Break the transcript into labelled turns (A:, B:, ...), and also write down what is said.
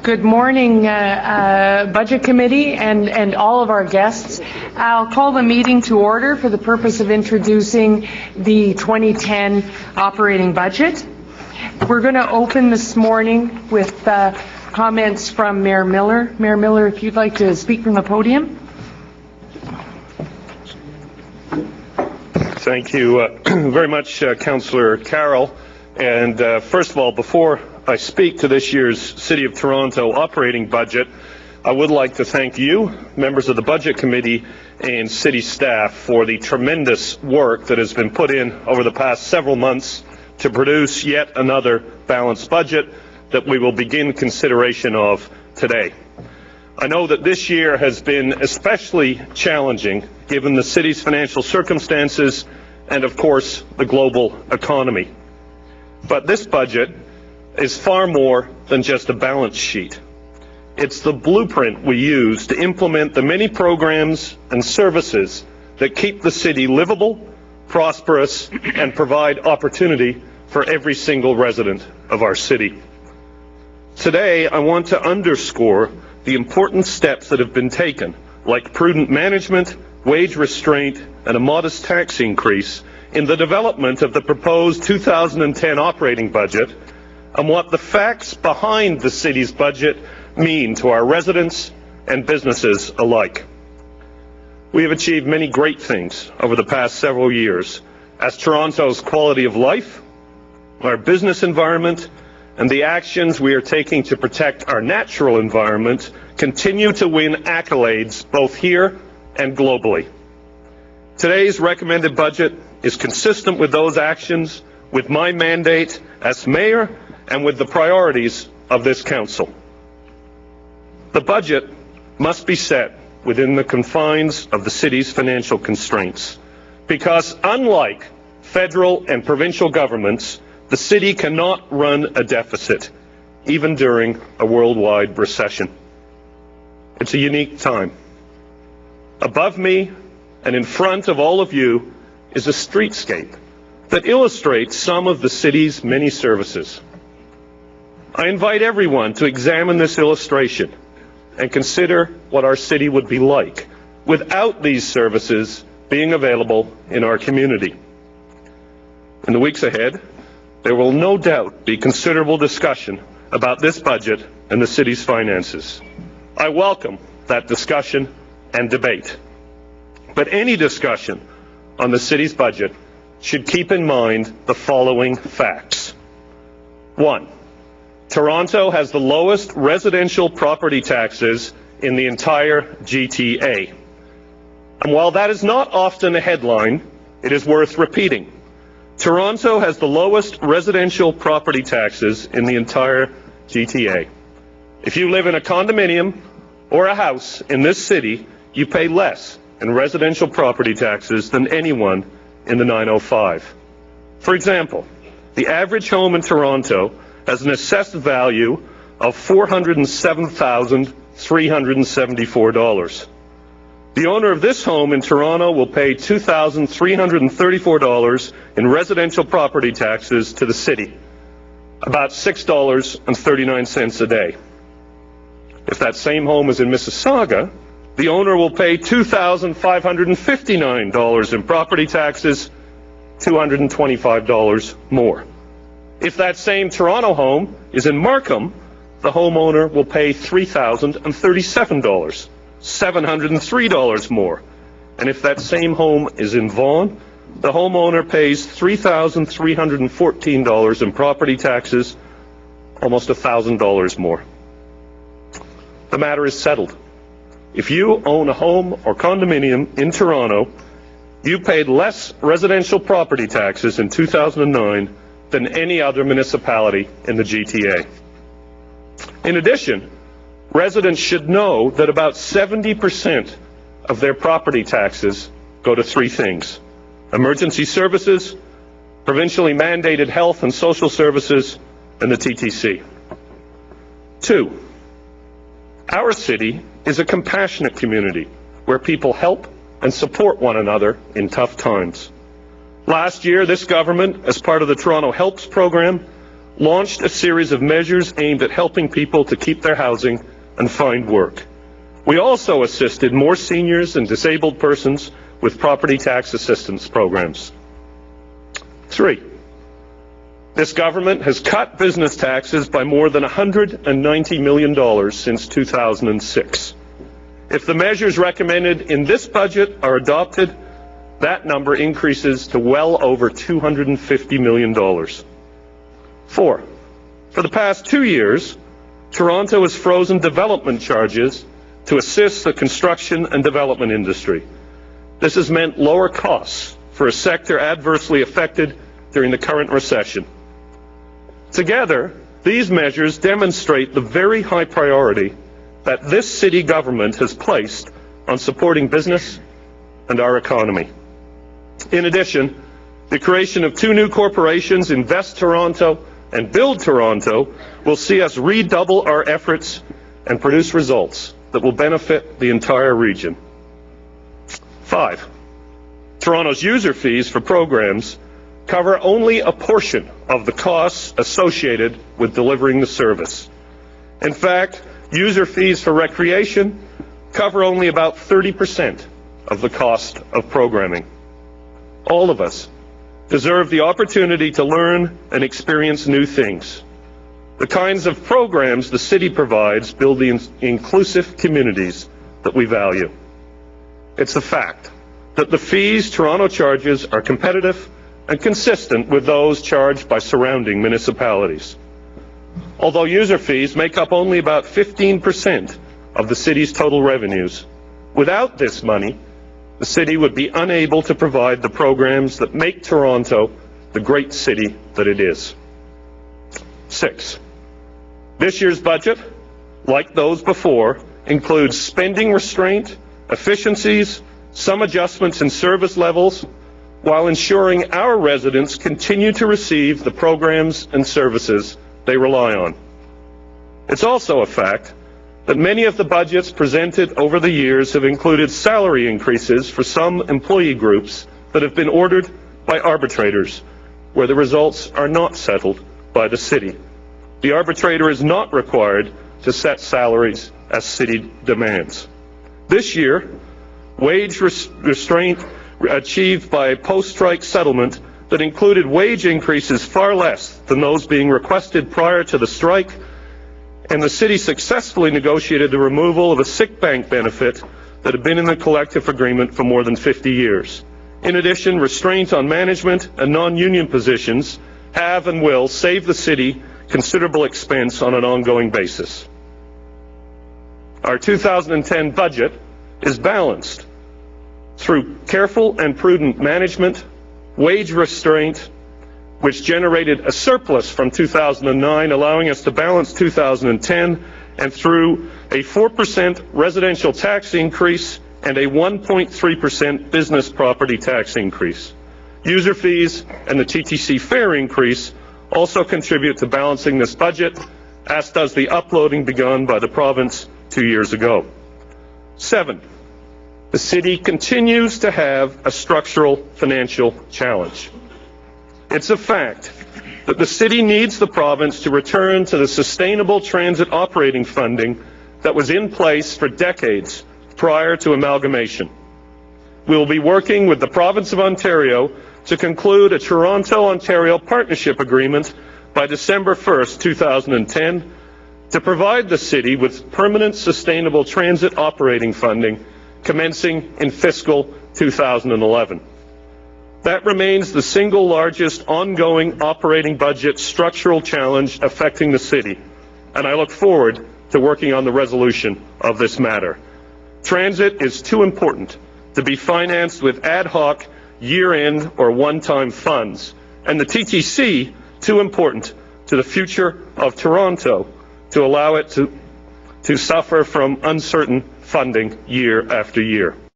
A: Good morning, Budget Committee and all of our guests. I'll call the meeting to order for the purpose of introducing the 2010 operating budget. We're going to open this morning with comments from Mayor Miller. Mayor Miller, if you'd like to speak from the podium.
B: Thank you very much, Councillor Carroll. And first of all, before I speak to this year's City of Toronto operating budget, I would like to thank you, members of the Budget Committee and City staff, for the tremendous work that has been put in over the past several months to produce yet another balanced budget that we will begin consideration of today. I know that this year has been especially challenging given the city's financial circumstances and, of course, the global economy. But this budget is far more than just a balance sheet. It's the blueprint we use to implement the many programs and services that keep the city livable, prosperous, and provide opportunity for every single resident of our city. Today, I want to underscore the important steps that have been taken, like prudent management, wage restraint, and a modest tax increase in the development of the proposed 2010 operating budget, and what the facts behind the city's budget mean to our residents and businesses alike. We have achieved many great things over the past several years as Toronto's quality of life, our business environment, and the actions we are taking to protect our natural environment continue to win accolades both here and globally. Today's recommended budget is consistent with those actions, with my mandate as mayor, and with the priorities of this council. The budget must be set within the confines of the city's financial constraints, because unlike federal and provincial governments, the city cannot run a deficit, even during a worldwide recession. It's a unique time. Above me and in front of all of you is a streetscape that illustrates some of the city's many services. I invite everyone to examine this illustration and consider what our city would be like without these services being available in our community. In the weeks ahead, there will no doubt be considerable discussion about this budget and the city's finances. I welcome that discussion and debate. But any discussion on the city's budget should keep in mind the following facts. 1. Toronto has the lowest residential property taxes in the entire GTA. And while that is not often a headline, it is worth repeating. Toronto has the lowest residential property taxes in the entire GTA. If you live in a condominium or a house in this city, you pay less in residential property taxes than anyone in the 905. For example, the average home in Toronto has an assessed value of $407,374. The owner of this home in Toronto will pay $2,334 in residential property taxes to the city, about $6.39 a day. If that same home is in Mississauga, the owner will pay $2,559 in property taxes, $225 more. If that same Toronto home is in Markham, the homeowner will pay $3,037, $703 more. And if that same home is in Vaughan, the homeowner pays $3,314 in property taxes, almost $1,000 more. The matter is settled. If you own a home or condominium in Toronto, you paid less residential property taxes in 2009 than any other municipality in the GTA. In addition, residents should know that about 70% of their property taxes go to three things: emergency services, provincially mandated health and social services, and the TTC. 2, our city is a compassionate community where people help and support one another in tough times. Last year, this government, as part of the Toronto Helps program, launched a series of measures aimed at helping people to keep their housing and find work. We also assisted more seniors and disabled persons with property tax assistance programs. 3, this government has cut business taxes by more than $190 million since 2006. If the measures recommended in this budget are adopted, that number increases to well over $250 million. 4, for the past 2 years, Toronto has frozen development charges to assist the construction and development industry. This has meant lower costs for a sector adversely affected during the current recession. Together, these measures demonstrate the very high priority that this city government has placed on supporting business and our economy. In addition, the creation of 2 new corporations, Invest Toronto and Build Toronto, will see us redouble our efforts and produce results that will benefit the entire region. 5, Toronto's user fees for programs cover only a portion of the costs associated with delivering the service. In fact, user fees for recreation cover only about 30% of the cost of programming. All of us deserve the opportunity to learn and experience new things. The kinds of programs the city provides build the inclusive communities that we value. It's a fact that the fees Toronto charges are competitive and consistent with those charged by surrounding municipalities. Although user fees make up only about 15% of the city's total revenues, without this money, the city would be unable to provide the programs that make Toronto the great city that it is. 6, this year's budget, like those before, includes spending restraint, efficiencies, some adjustments in service levels, while ensuring our residents continue to receive the programs and services they rely on. It's also a fact that many of the budgets presented over the years have included salary increases for some employee groups that have been ordered by arbitrators, where the results are not settled by the city. The arbitrator is not required to set salaries as city demands. This year, wage restraint achieved by a post-strike settlement that included wage increases far less than those being requested prior to the strike, and the city successfully negotiated the removal of a sick bank benefit that had been in the collective agreement for more than 50 years. In addition, restraint on management and non-union positions have and will save the city considerable expense on an ongoing basis. Our 2010 budget is balanced through careful and prudent management, wage restraint, which generated a surplus from 2009, allowing us to balance 2010, and through a 4% residential tax increase and a 1.3% business property tax increase. User fees and the TTC fare increase also contribute to balancing this budget, as does the uploading begun by the province 2 years ago. 7, the city continues to have a structural financial challenge. It's a fact that the city needs the province to return to the sustainable transit operating funding that was in place for decades prior to amalgamation. We will be working with the province of Ontario to conclude a Toronto-Ontario partnership agreement by December 1st, 2010, to provide the city with permanent sustainable transit operating funding commencing in fiscal 2011. That remains the single largest ongoing operating budget structural challenge affecting the city, and I look forward to working on the resolution of this matter. Transit is too important to be financed with ad hoc, year-end or one-time funds, and the TTC too important to the future of Toronto to allow it to suffer from uncertain funding year after year.